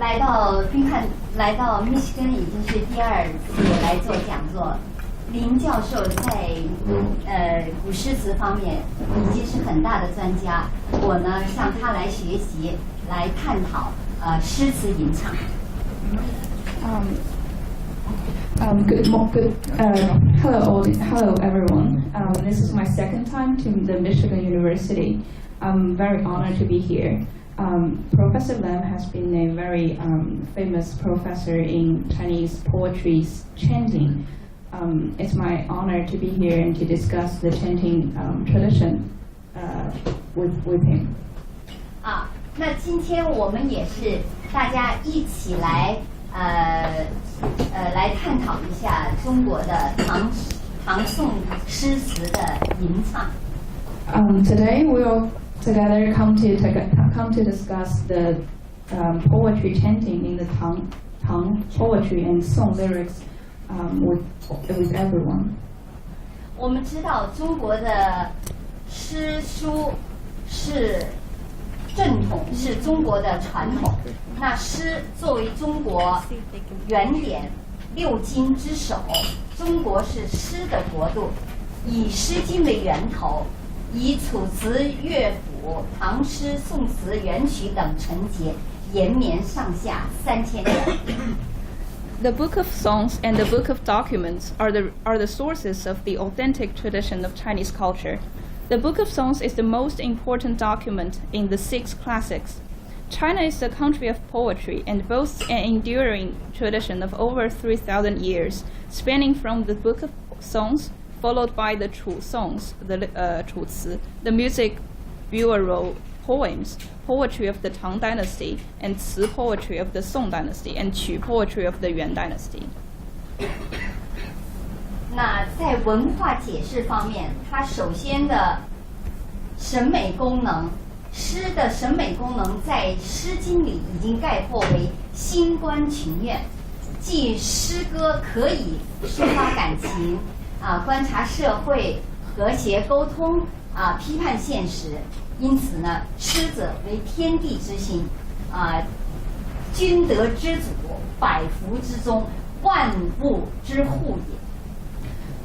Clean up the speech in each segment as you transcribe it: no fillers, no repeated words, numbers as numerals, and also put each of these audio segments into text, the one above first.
来到密西根已经是第2次来做讲座。林教授在古诗词方面已经是很大的专家，我呢向他来学习，来探讨诗词吟唱。Hello everyone. This is my second time to the Michigan University. I'm very honored to be here. Professor Lam has been a very famous professor in Chinese poetry chanting. It's my honor to be here and to discuss the chanting tradition with him. 那今天我们也是大家一起来来探讨一下中国的唐宋诗词的吟唱。Today we'll together come to discuss the poetry chanting in the Tang poetry and song lyrics with everyone. 我们知道中国的诗书是正统，是中国的传统。那诗作为中国原点6经之首，中国是诗的国度，以《诗经》为源头，以楚辞、乐府、唐诗、宋词、元曲等承节，延绵上下3000年。The Book of Songs and the Book of Documents are the sources of the authentic tradition of Chinese culture. The Book of Songs is the most important document in the 6 classics. China is a country of poetry and boasts an enduring tradition of over 3,000 years, spanning from the Book of Songs, followed by the Chu songs, the 楚辞, the music bureau poems, poetry of the Tang Dynasty, and 词 poetry of the Song Dynasty, and 曲 poetry of the Yuan Dynasty. 那在文化解释方面，它首先的审美功能，诗的审美功能在《诗经》里已经概括为心观情愿，即诗歌可以抒发感情，观察社会，和谐沟通，批判现实。因此呢，诗者为天地之心，君德之祖，百福之宗，万物之护也。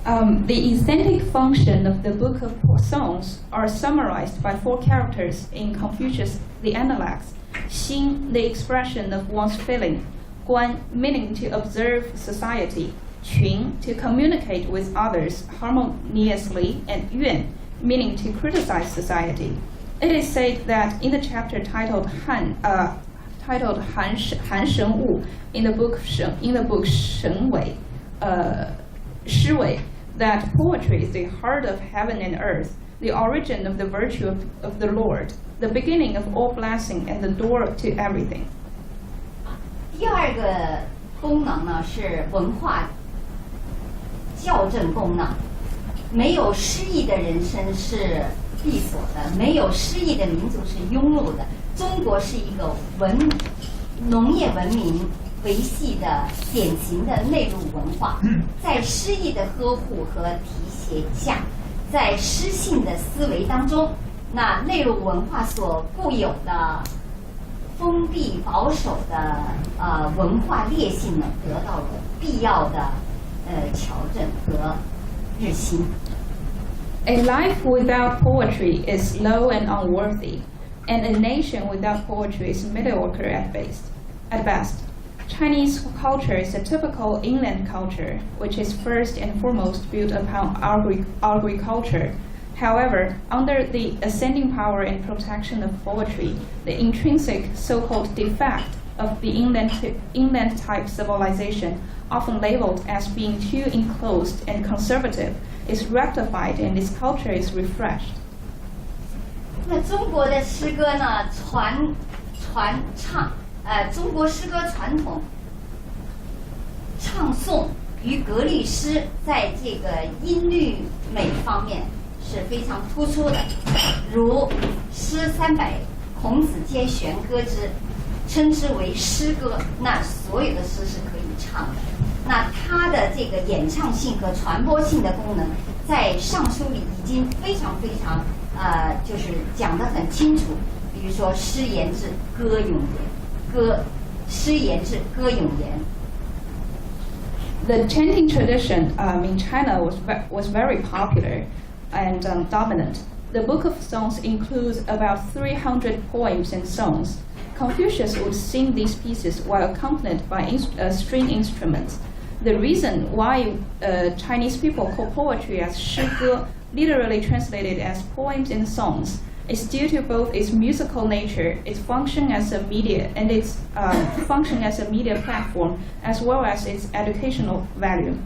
The aesthetic function of the Book of Songs are summarized by 4 characters in Confucius' The Dialects. 心, the expression of one's feeling. 观, meaning to observe society. 群, to communicate with others harmoniously. And 怨, meaning to criticize society. It is said that in the chapter titled Han Shen Wu in the book Shen Wei, 诗伪, that poetry is the heart of heaven and earth, the origin of the virtue of the Lord, the beginning of all blessing and the door to everything. 第2个功能呢是文化校正功能。没有诗意的人生是闭锁的，没有诗意的民族是庸碌的。中国是一个农业文明维系的典型的内陆文化，在诗意的呵护和提携下，在诗性的思维当中，那内陆文化所固有的封闭保守的文化劣性呢，得到了必要的矫正和日新。A life without poetry is low and unworthy, and a nation without poetry is mediocre at best. Chinese culture is a typical inland culture, which is first and foremost built upon agriculture. However, under the ascending power and protection of poetry, the intrinsic so-called defect of the inland-type civilization, often labeled as being too enclosed and conservative, is rectified and its culture is refreshed. 那中国的诗歌呢，传唱，中国诗歌传统唱诵与格律诗在这个音律美方面是非常突出的，如诗300，孔子皆弦歌之，称之为诗歌。那所有的诗是可以唱的。那它的这个演唱性和传播性的功能，在《尚书》里已经非常就是讲得很清楚。比如说诗言志，歌咏也，歌诗言志、歌咏言。The chanting tradition in China was very popular and dominant. The Book of Songs includes about 300 poems and songs. Confucius would sing these pieces while accompanied by string instruments. The reason why Chinese people call poetry as 诗歌, literally translated as poems and songs, is due to both its musical nature, its function as a media, and its function as a media platform, as well as its educational value.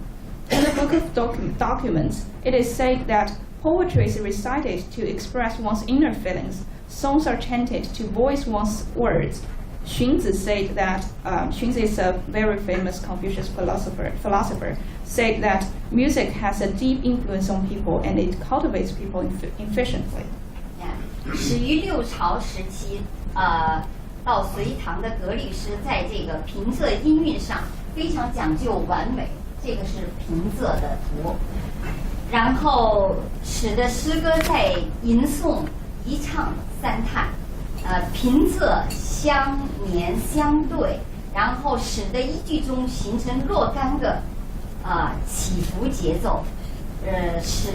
In the Book of Documents, it is said that poetry is recited to express one's inner feelings. Songs are chanted to voice one's words. Xunzi said that, Xunzi is a very famous Confucius philosopher, said that music has a deep influence on people and it cultivates people efficiently. 始于六朝时期，到隋唐的格律诗，在这个平仄音韵上非常讲究完美，这个是平仄的图。然后使得诗歌在吟诵、一唱、三叹，平仄相连相对，然后使得一句中形成若干个起伏节奏，使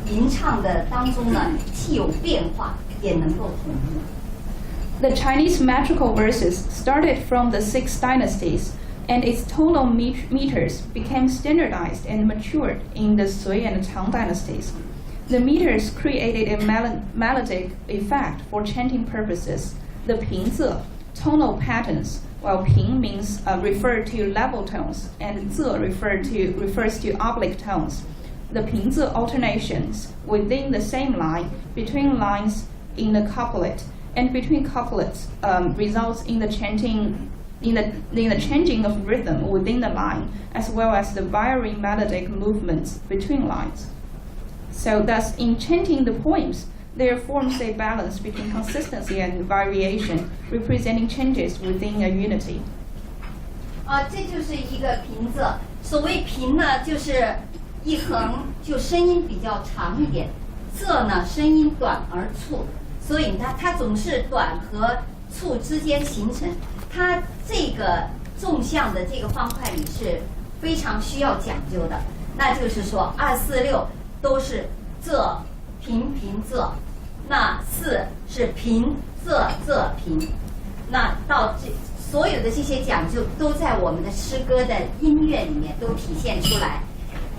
吟唱的当中呢既有变化，也能够统一。The Chinese metrical verses started from the 6 dynasties, and its tonal meters became standardized and matured in the Sui and Tang dynasties. The meters created a melodic effect for chanting purposes. The 平仄, tonal patterns, while 平 means referred to level tones, and 仄 refers to oblique tones. The 平仄 alternations within the same line, between lines in the couplet, and between couplets results in the chanting, in the changing of rhythm within the line, as well as the varying melodic movements between lines. So thus, in chanting the poems, there forms a balance between consistency and variation, representing changes within a unity. 这就是一个平仄。所谓平呢，就是一横就声音比较长一点，仄呢声音短而促，所以呢它总是短和促之间形成。它这个纵向的这个方块里是非常需要讲究的，那就是说2、4、6都是仄平平仄，那4是平仄仄平，那到所有的这些讲究都在我们的诗歌的音乐里面都体现出来。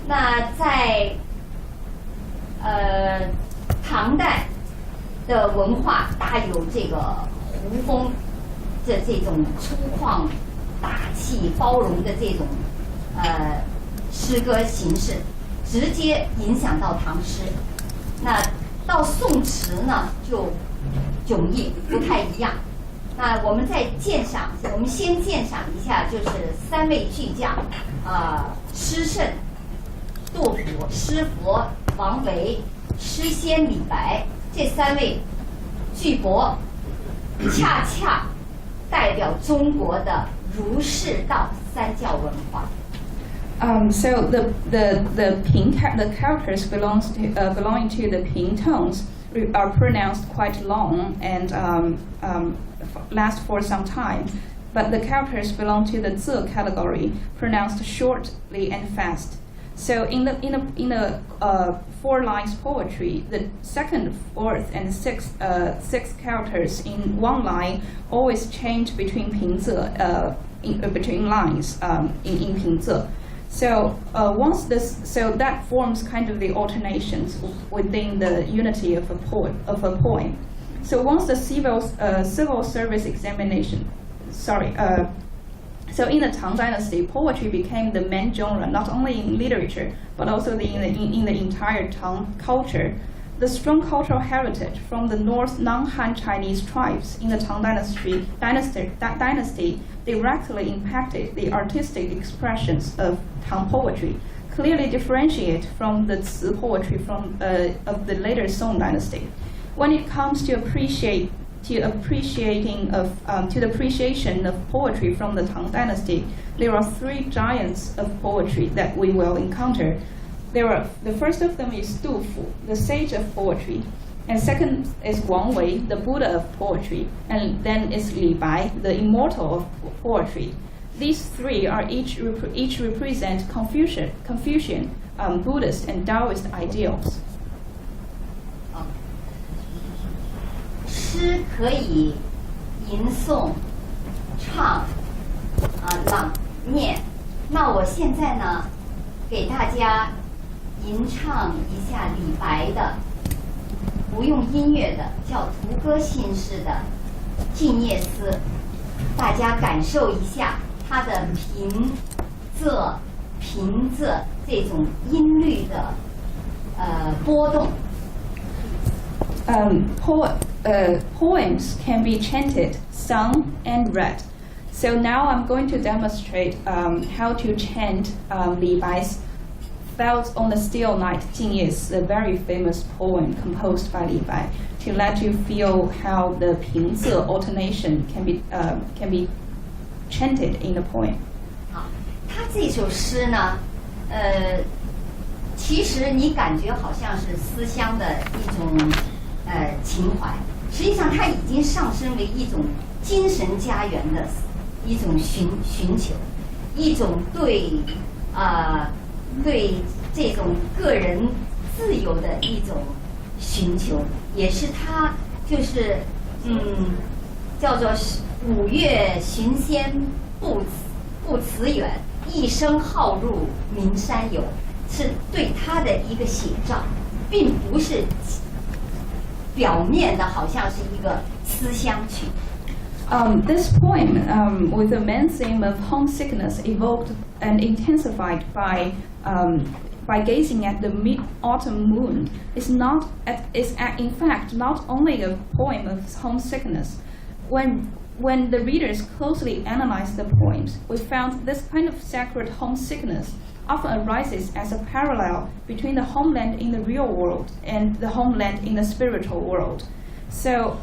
那在唐代的文化大有这个胡风的这种粗犷、大气、包容的这种诗歌形式，直接影响到唐诗。那到宋词呢，就迥异不太一样。那我们再鉴赏，我们先鉴赏一下，就是3位巨匠，诗圣杜甫、诗佛王维、诗仙李白这3位巨擘，恰恰代表中国的儒释道三教文化。So the characters belonging to the Ping tones are pronounced quite long and last for some time, but the characters belong to the Zi category, pronounced shortly and fast. So in the 4 lines poetry, the second, fourth, and sixth characters in one line always change between 平仄 between lines in 平仄. So so that forms kind of the alternations within the unity of a poem. So once the civil service examination, so in the Tang Dynasty, poetry became the main genre, not only in literature, but also in the entire Tang culture. The strong cultural heritage from the North non-Han Chinese tribes in the Tang Dynasty directly impacted the artistic expressions of Tang poetry, clearly differentiate from the Zi poetry of the later Song Dynasty. When it comes to the appreciation of poetry from the Tang Dynasty, there are 3 giants of poetry that we will encounter. The first of them is Du Fu, the sage of poetry. And second is Wei, the Buddha of poetry, and then is Li Bai, the immortal of poetry. These three are each represent Confucian, Buddhist, and Taoist ideals. 诗可以吟诵、唱、朗念。那我现在呢，给大家吟唱一下李白的，不用音乐的，叫图歌新诗的《静夜思》，大家感受一下它的平仄这种音律的波动。Poems can be chanted, sung, and read. So now I'm going to demonstrate how to chant Li Bai's Felt on the Still Night, 静夜思, a very famous poem composed by Li Bai, to let you feel how the 平仄 alternation can be chanted in the poem. 好，他这首诗呢，其实你感觉好像是思乡的一种情怀，实际上它已经上升为一种精神家园的一种寻求，一种对这种个人自由的一种寻求，也是他就是叫做五岳寻仙不辞远，一生好入名山游，是对他的一个写照，并不是表面的好像是一个思乡曲。This poem, with the main theme of homesickness, evoked and intensified by gazing at the mid-autumn moon, is in fact not only a poem of homesickness. When the readers closely analyzed the poems, we found this kind of sacred homesickness often arises as a parallel between the homeland in the real world and the homeland in the spiritual world. So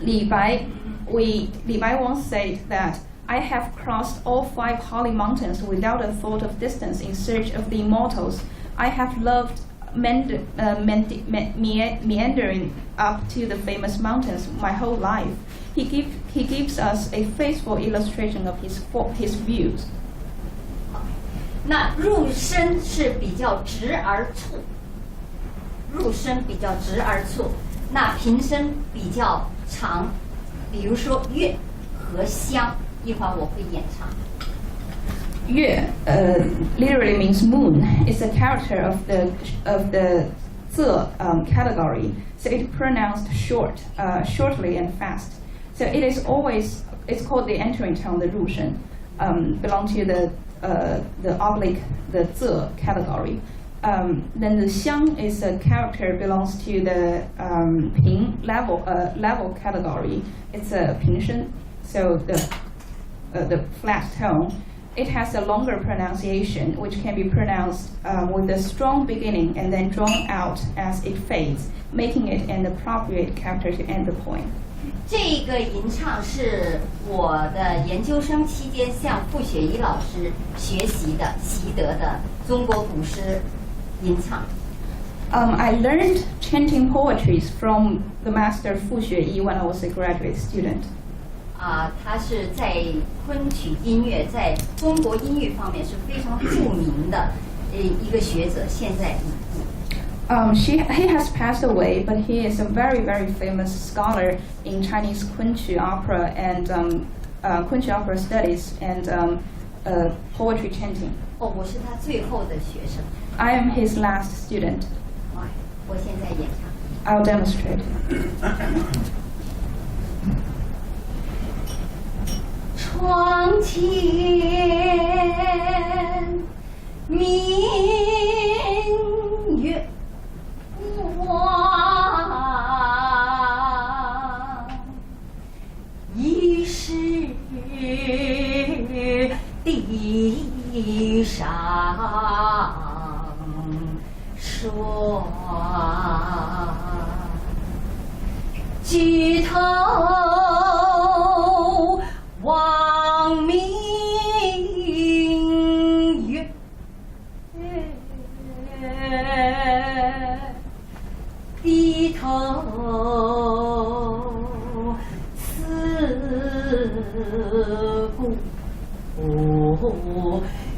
Li Bai once said that I have crossed all 5 holy mountains without a thought of distance in search of the immortals. I have loved meandering up to the famous mountains my whole life. He gives us a faithful illustration of his views. 那入声是比较直而促，那平声比较长，比如说月和香，一会儿我会演唱。月 literally means moon. It's a character of the 仄 category, so it's pronounced shortly and fast. So it's called the entering tone, the 入声, belong to the oblique, the 仄 category. Then the xiang is a character belongs to the 平 level category. It's a 平声, so the flat tone. It has a longer pronunciation, which can be pronounced with a strong beginning and then drawn out as it fades, making it an appropriate character to end the poem. 这个吟唱是我的研究生期间向傅雪怡老师学习的、习得的中国古诗吟唱。I learned chanting poetry from the master Fu Xueyi when I was a graduate student. 他是在昆曲音乐，在中国音乐方面是非常著名的一个学者，现在。He has passed away, but he is a very, very famous scholar in Chinese Kunqu opera and Kunqu opera studies and poetry chanting. 我是他最后的学生。I am his last student. 我现在演唱。I'll demonstrate. 窗前明月光，疑是地上霜。举头望明月，低头思故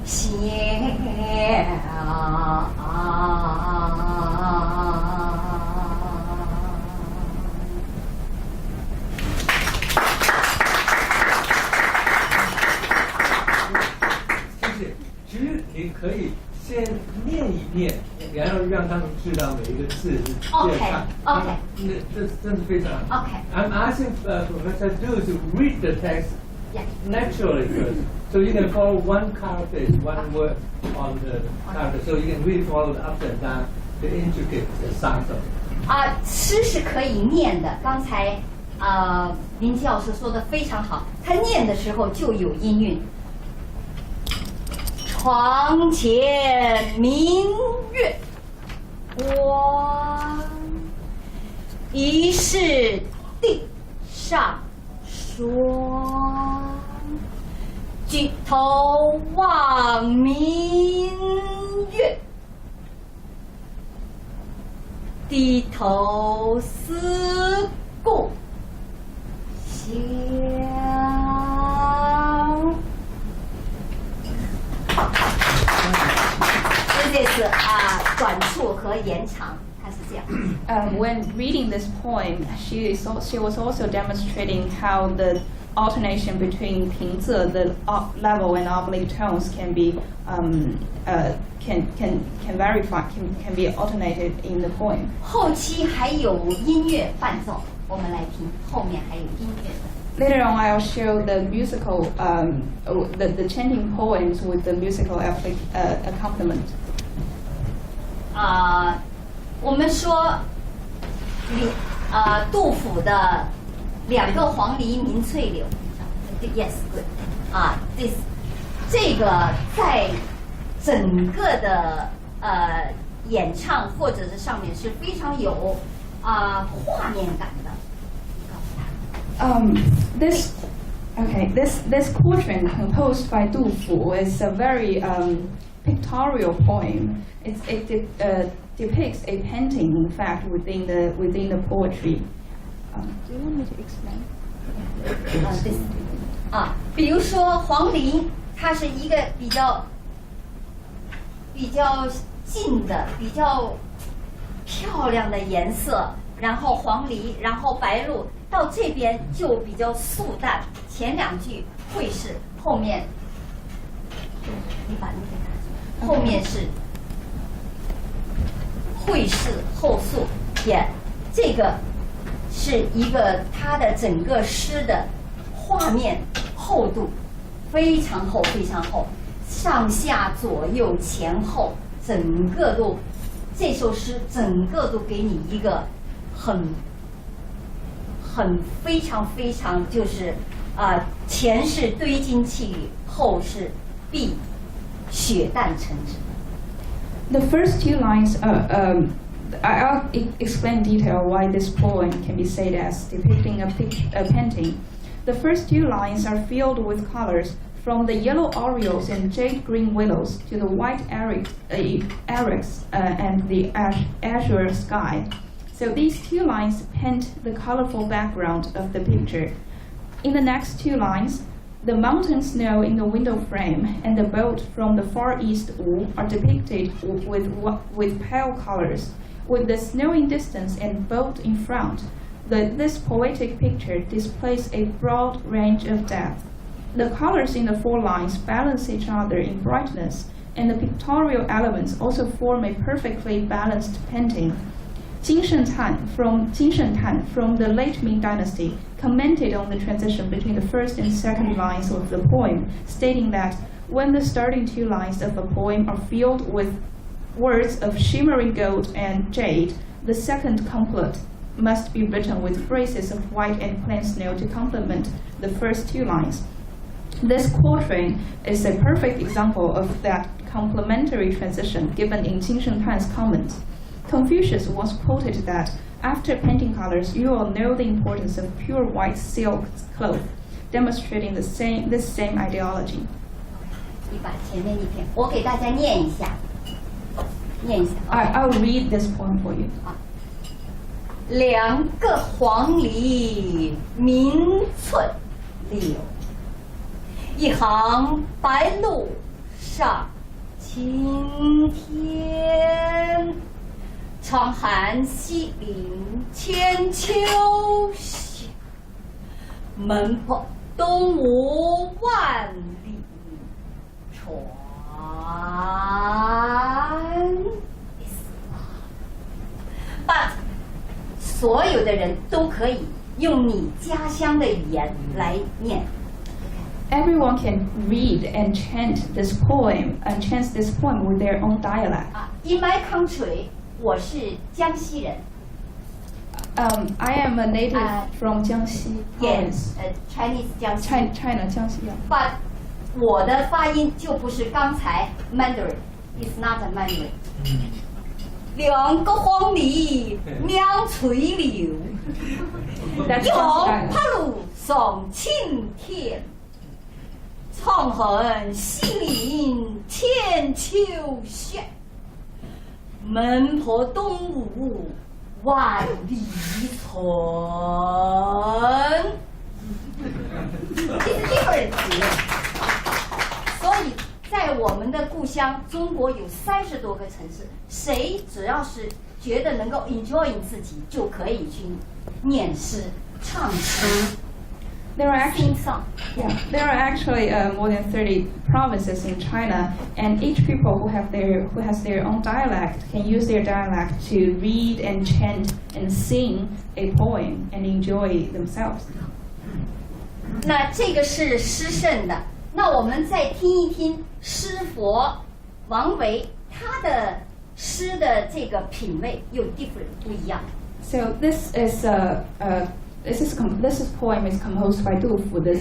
乡。你可以先念一念，然后让他们知道每一个字是这样。OK，这真的非常好。OK. I'm asking Professor Du to read the text naturally first, so you can follow one character, one word on the character, so you can really follow the ups and downs, the intricate sounds of it. 诗是可以念的。刚才林教授说的非常好，他念的时候就有音韵。床前明月光，疑是地上霜。举头望明月，低头思故乡。这是短处和延长，它是这样。When reading this poem, she was also demonstrating how the alternation between 平仄, the level and oblique tones, can be can be alternated in the poem. 后期还有音乐伴奏，我们来听，后面还有音乐的。Later on, I'll show the musical, the chanting poems with the musical accompaniment. 我们说杜甫的两个黄鹂鸣翠柳 ，yes good，这个在整个的演唱或者是上面是非常有画面感的。This quatrain composed by Du Fu is a very pictorial poem. It depicts a painting, in fact, within the poetry. Do you want me to explain? 比如说黄鹂，它是一个比较近的、比较漂亮的颜色，然后黄鹂，然后白鹭，到这边就比较素淡。前两句会是，后面你把那个后面是会是后素，这个是一个它的整个诗的画面厚度非常厚非常厚，上下左右前后整个都，这首诗整个都给你一个很非常非常就是前是堆金气雨，后是碧血淡成脂。The first two lines, I'll explain in detail why this poem can be said as depicting a painting. The first two lines are filled with colors, from the yellow orioles and jade green willows to the white iris and the azure sky. So these two lines paint the colorful background of the picture. In the next two lines, the mountain snow in the window frame and the boat from the far east Wu are depicted with pale colors. With the snow in distance and boat in front, this poetic picture displays a broad range of depth. The colors in the four lines balance each other in brightness, and the pictorial elements also form a perfectly balanced painting. Jin Shengtan from the late Ming Dynasty commented on the transition between the first and second lines of the poem, stating that when the starting two lines of a poem are filled with words of shimmering gold and jade, the second couplet must be written with phrases of white and plain snow to complement the first two lines. This quatrain is a perfect example of that complementary transition given in Jin Shengtan's comment. Confucius once quoted that, after painting colors, you will know the importance of pure white silk cloth, demonstrating this same ideology. 你把前面一篇，我给大家念一下，念一下。I'll read this poem for you. 2个黄鹂鸣翠柳，一行白鹭上青天。长寒西岭千秋雪，门泊东吴万里船。But 所有的人都可以用你家乡的语言来念。Everyone can read and chant this poem with their own dialect. In my country, 我是江西人。I am a native from Jiangxi province. Chinese 江西。China 江西。But 我的发音就不是刚才 Mandarin. It's not a Mandarin. 2个黄鹂鸣翠柳，一行白鹭上青天。长寒西岭千秋雪，门泊东吴万里船。It's different. 所以在我们的故乡中国有30多个城市，谁只要是觉得能够 enjoy 自己，就可以去念诗、唱诗。There are actually more than 30 provinces in China, and each people who has their own dialect can use their dialect to read and chant and sing a poem and enjoy themselves. 那这个是诗圣的，那我们再听一听诗佛王维他的诗的这个品味又 different 不一样。So this poem is composed by Du Fu, the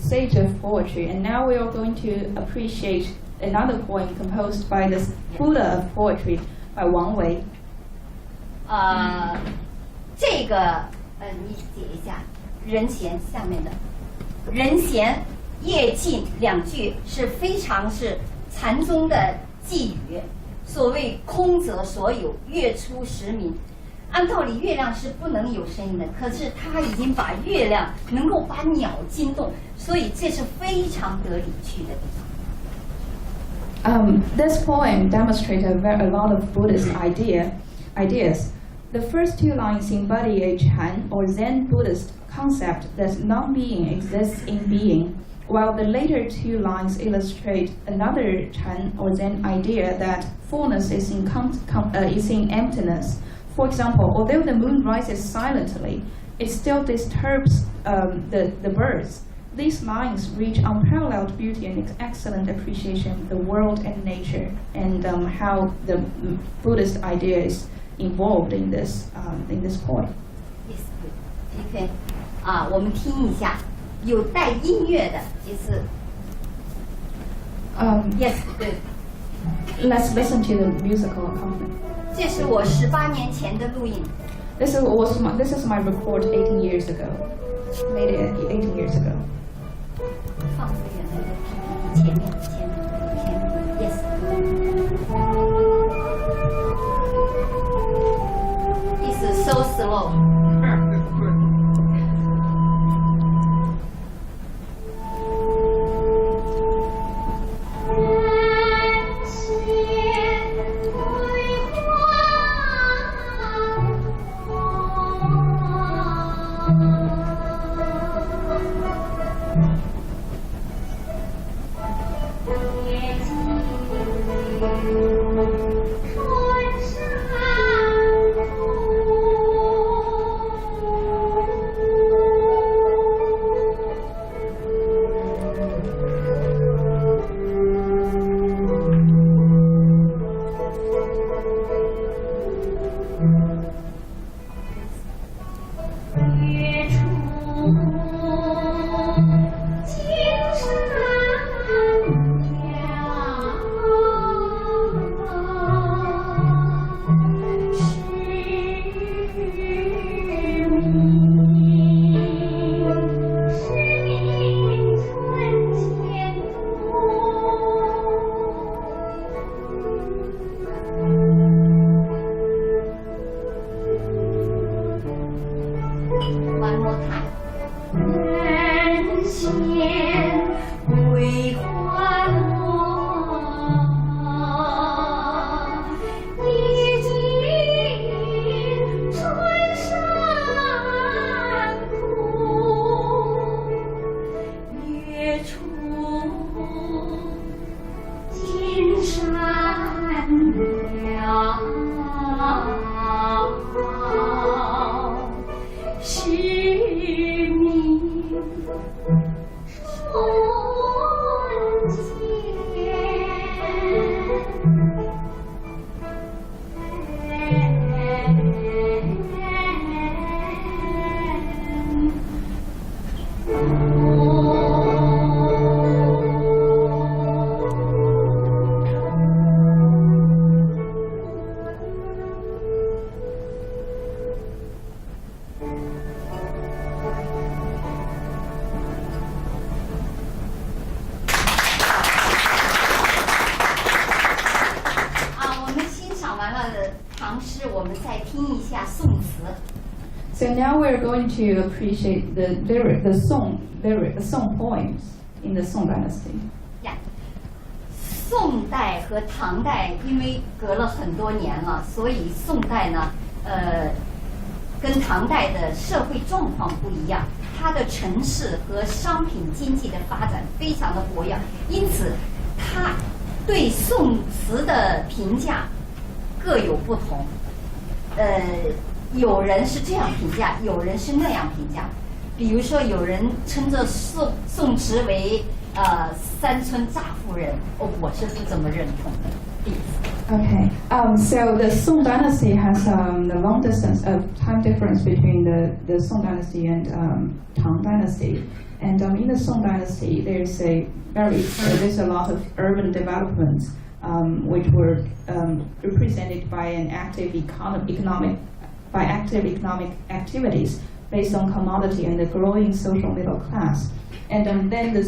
sage of poetry, and now we are going to appreciate another poem composed by this Buddha of poetry by Wang Wei. 这个你解一下，人闲下面的，人闲夜静2句是非常是禅宗的寄语，所谓空则所有，月出时明。按道理月亮是不能有声音的，可是他已经把月亮能够把鸟惊动，所以这是非常得理趣的地方。This poem demonstrates a lot of Buddhist ideas. The first 2 lines embody a Chan or Zen Buddhist concept that non-being exists in being, while the later 2 lines illustrate another Chan or Zen idea that fullness is in emptiness. For example, although the moon rises silently, it still disturbs the birds. These lines reach unparalleled beauty and excellent appreciation of the world and nature, and how the Buddhist idea is involved in this poem. Yes, okay. 我们听一下，有带音乐的，就是。Yes, good. Let's listen to the musical accompaniment. 这是我18年前的录音。This is my record 18 years ago. Made it 18 years ago. 放回原来的 PPT 前面。Yes. It's so slow. One more time. 人间桂花落，历尽春山空，月出金山了。是明春So now we're going to appreciate the song poems in the Song Dynasty. 宋代和唐代因为隔了很多年了，所以宋代呢，跟唐代的社会状况不一样，它的城市和商品经济的发展非常的活跃，因此它对宋词的评价各有不同。有人是这样评价，有人是那样评价。比如说，有人称这宋词为山村乍妇人，我是不怎么认同的。Okay, so the Song Dynasty has the long distance of time difference between the Song Dynasty and Tang Dynasty. And in the Song Dynasty, there's a lot of urban developments which were represented by an active economic activities based on commodity and the growing social middle class. And then the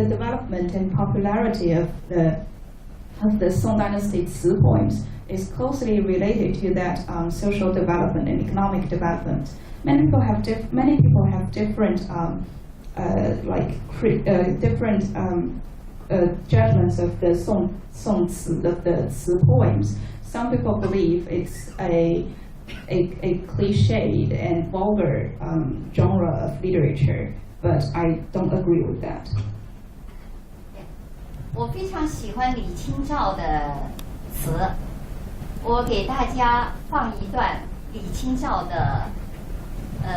development and popularity of the Song Dynasty Ci poems is closely related to that social development and economic development. Many people have different judgments of the Song Ci poems. Some people believe it's a cliched and vulgar genre of literature, but I don't agree with that. 我非常喜欢李清照的词，我给大家放一段李清照的《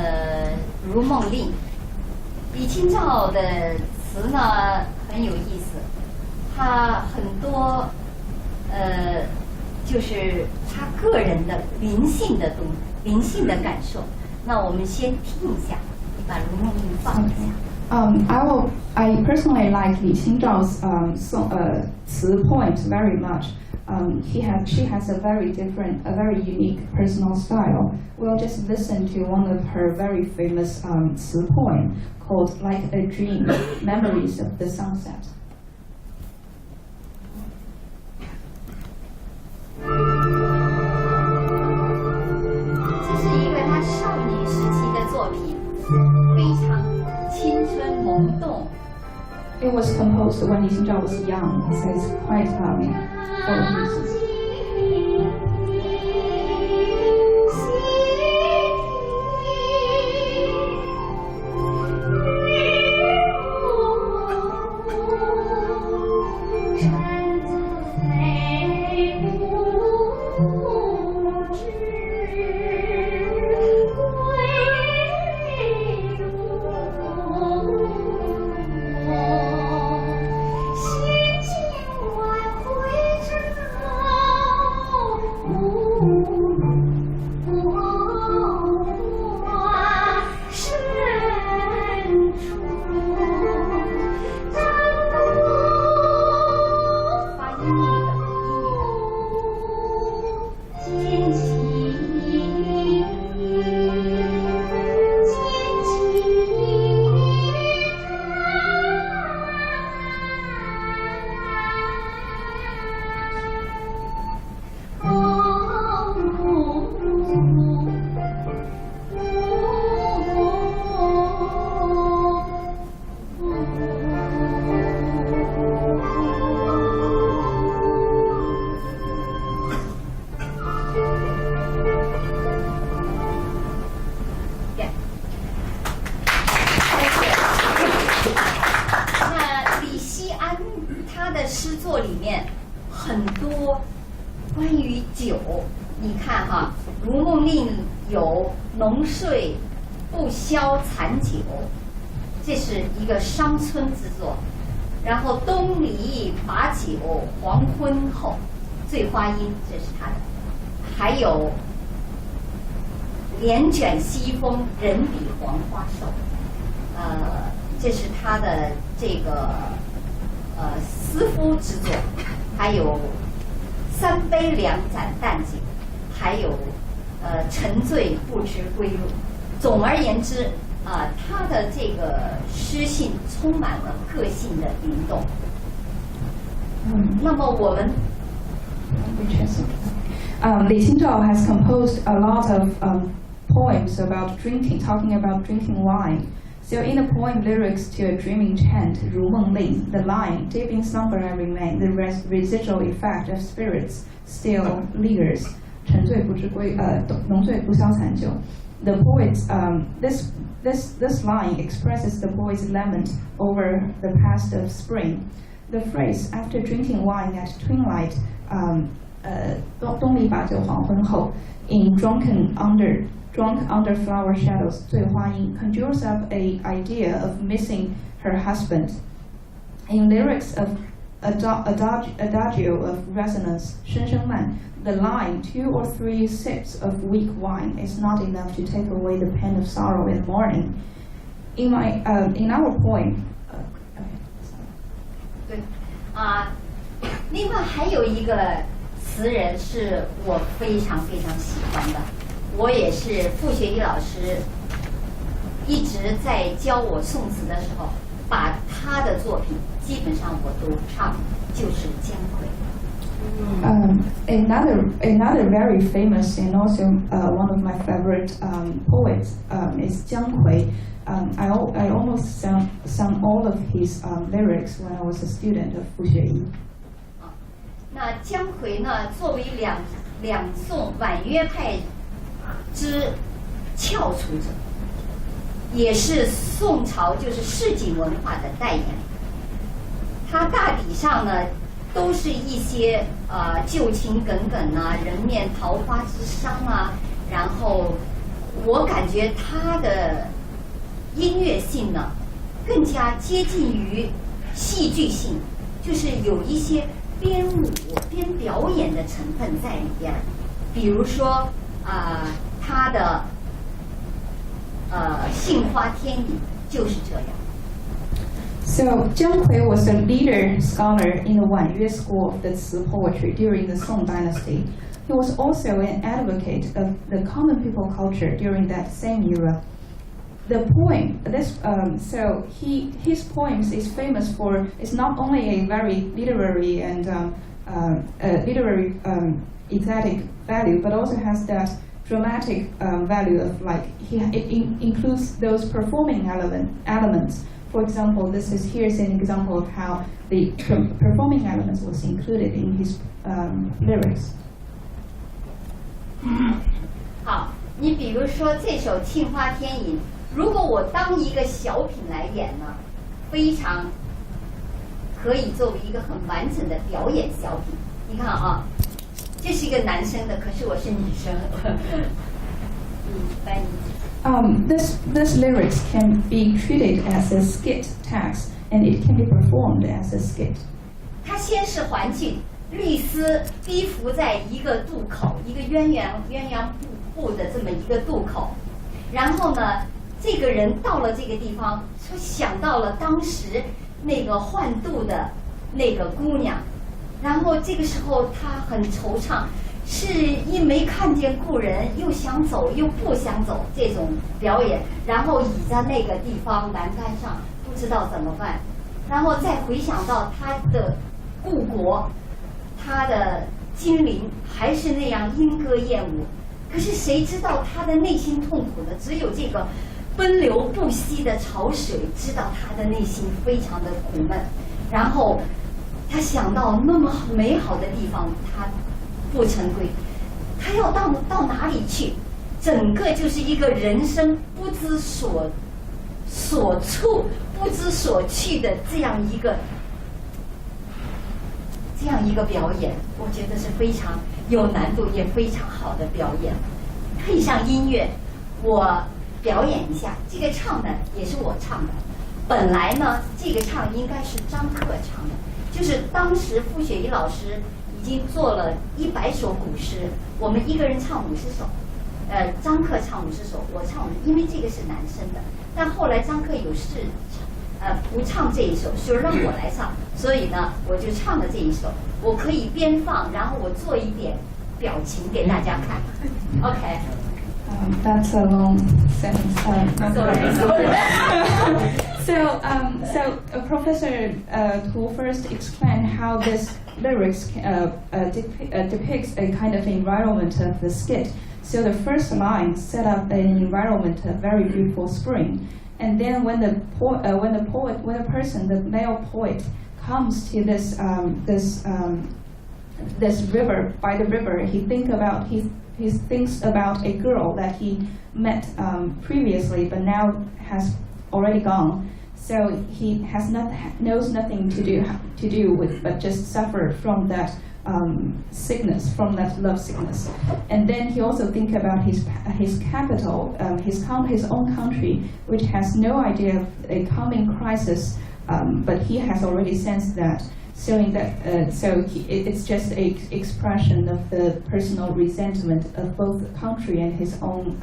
如梦令》。李清照的词呢很有意思，他很多就是他个人的灵性的感受。那我们先听一下，你把《如梦令》放一下。I personally like Li Qingzhao's Ci poems very much. She has a very unique personal style. We'll just listen to one of her very famous Ci poem called "Like a Dream: Memories of the Sunset." 这是一个她少女时期的作品，非常青春萌动。It was composed when Li Qingzhao was young, so it's quite full of music. 诗作里面很多关于酒，你看哈，《如梦令》有浓睡不消残酒，这是一个伤春之作。然后东篱把酒黄昏后，醉花阴，这是他的。还有帘卷西风，人比黄花瘦，这是他的这个思夫之作。还有三杯两盏淡酒，还有沉醉不知归路。总而言之，他的这个诗性充满了个性的灵动。那么我们Li Qingzhao has composed a lot of poems about drinking, talking about drinking wine. So in the poem Lyrics to a Dreaming Chant, 如梦令, the line, deep in slumber I remain, the residual effect of spirits still lingers. 沉醉不知归，浓醉不消残酒. The poet's this line expresses the poet's lament over the past of spring. The phrase after drinking wine at twilight, 东篱把酒黄昏后, in drunk under flower shadows, 醉花阴, conjures up a idea of missing her husband. In lyrics of adagio of resonance, 声声慢, the line 2 or 3 sips of weak wine is not enough to take away the pain of sorrow in mourning. In our poem, 对，另外还有一个词人是我非常非常喜欢的，我也是傅学义老师一直在教我宋词的时候，把他的作品基本上我都唱，就是姜夔。Another very famous and also one of my favorite poets is Jiang Hui. I almost sang all of his lyrics when I was a student of Fu Xueyi. 那姜夔呢，作为两宋婉约派之翘楚者，也是宋朝就是市井文化的代言。他大抵上呢，都是一些旧情耿耿啊，人面桃花之伤啊。然后我感觉他的音乐性呢，更加接近于戏剧性，就是有一些编舞编表演的成分在里边。比如说他的杏花天影就是这样。So Jiang Hui was a leader scholar in the Wanyue school of the Ci poetry during the Song Dynasty. He was also an advocate of the common people culture during that same era. The poem, his poems is famous for, it's not only a very literary and aesthetic value, but also has that dramatic value of it includes those performing elements. For example, here's an example of how the performing elements was included in his lyrics. 好，你比如说这首《杏花天影》，如果我当一个小品来演呢，非常可以作为一个很完整的表演小品。你看啊，这是一个男生的，可是我是女生。翻译。This lyrics can be treated as a skit text, and it can be performed as a skit. 它先是环境，律丝逼伏在一个渡口，一个鸳鸯布的这么一个渡口，然后呢，这个人到了这个地方，就想到了当时那个换渡的那个姑娘，然后这个时候他很惆怅。是一没看见故人，又想走又不想走这种表演，然后倚在那个地方栏杆上，不知道怎么办，然后再回想到他的故国，他的精灵还是那样莺歌燕舞，可是谁知道他的内心痛苦呢？只有这个奔流不息的潮水知道他的内心非常的苦闷，然后他想到那么美好的地方，他不成归，他要到哪里去？整个就是一个人生不知所处、不知所去的这样一个这样一个表演，我觉得是非常有难度也非常好的表演。配上音乐，我表演一下。这个唱的也是我唱的。本来呢，这个唱应该是张克唱的，就是当时傅雪怡老师已经做了100首古诗，我们一个人唱50首，张克唱50首，我唱50，因为这个是男生的。但后来张克有事，不唱这一首，就让我来唱，所以呢，我就唱了这一首。我可以边放，然后我做一点表情给大家看。OK。That's a long sentence. So Professor who first explained how this lyrics depicts a kind of environment of the skit. So the first line set up an environment of very beautiful spring, and then when the male poet comes to this river, by the river, he thinks about a girl that he met previously, but now has already gone. So he knows nothing to do with, but just suffer from that sickness, from that love sickness. And then he also think about his capital, his own country, which has no idea of a coming crisis, but he has already sensed that. Showing that, it's just an expression of the personal resentment of both the country and his own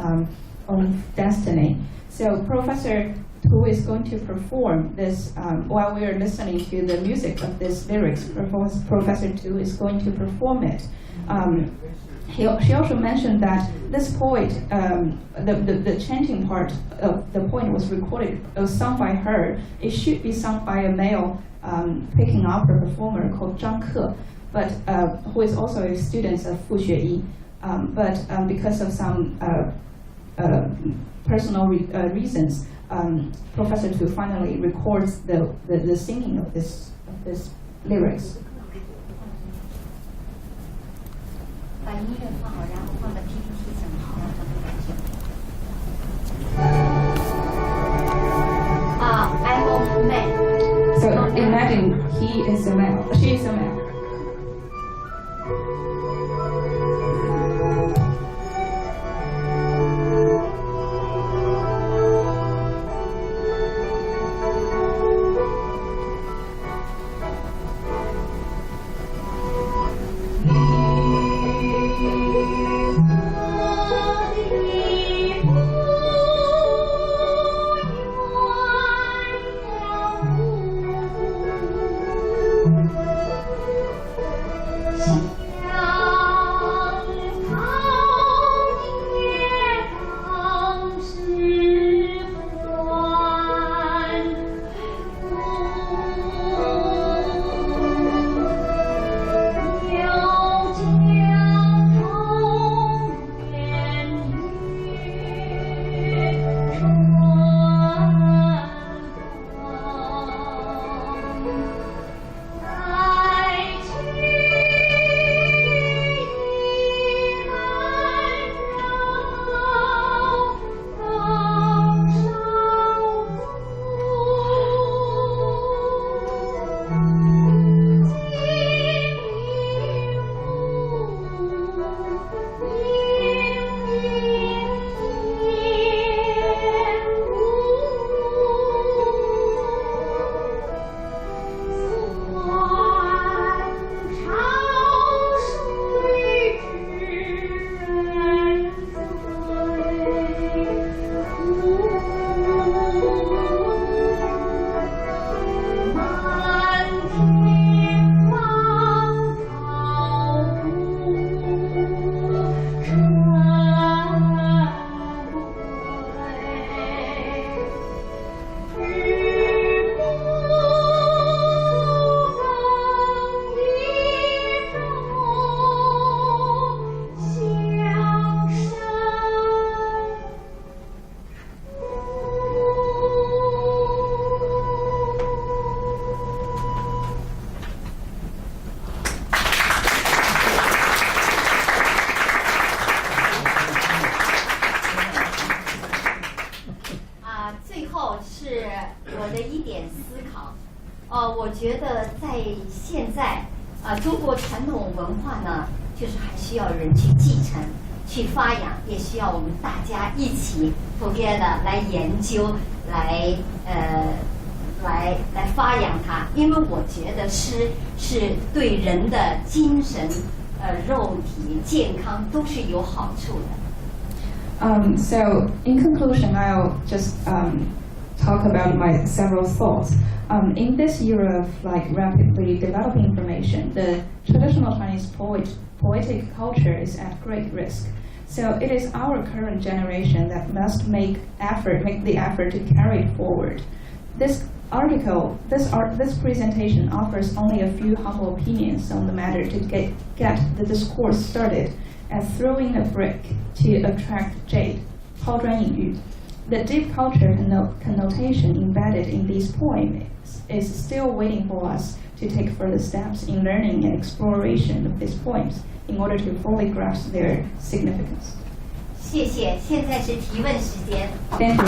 destiny. So Professor who is going to perform this, while we are listening to the music of this lyrics, Professor Tu is going to perform it. She also mentioned that this poet, the chanting part of the poem was sung by her. It should be sung by a male picking opera performer called Zhang Ke, but who is also a student of Fu Xueyi. But because of some personal reasons, Professor Tu finally records the singing of this lyrics. 把音乐放好，然后放到 PPT 上，然后他们感觉。I'm a man. So imagine he is a male, she is a male. 中国传统文化呢，就是还需要人去继承、去发扬，也需要我们大家一起 together 来研究，来发扬它。因为我觉得诗是对人的精神、肉体健康都是有好处的。So in conclusion, I'll just talk about my several thoughts. In this era of like rapidly developing information, the traditional Chinese poetic culture is at great risk. So it is our current generation that must make the effort to carry it forward. This presentation offers only a few humble opinions on the matter to get the discourse started, and throwing a brick to attract jade, 抛砖引玉. The deep culture connotation embedded in these poems is still waiting for us to take further steps in learning and exploration of these poems in order to fully grasp their significance. 谢谢，现在是提问时间。Thank you.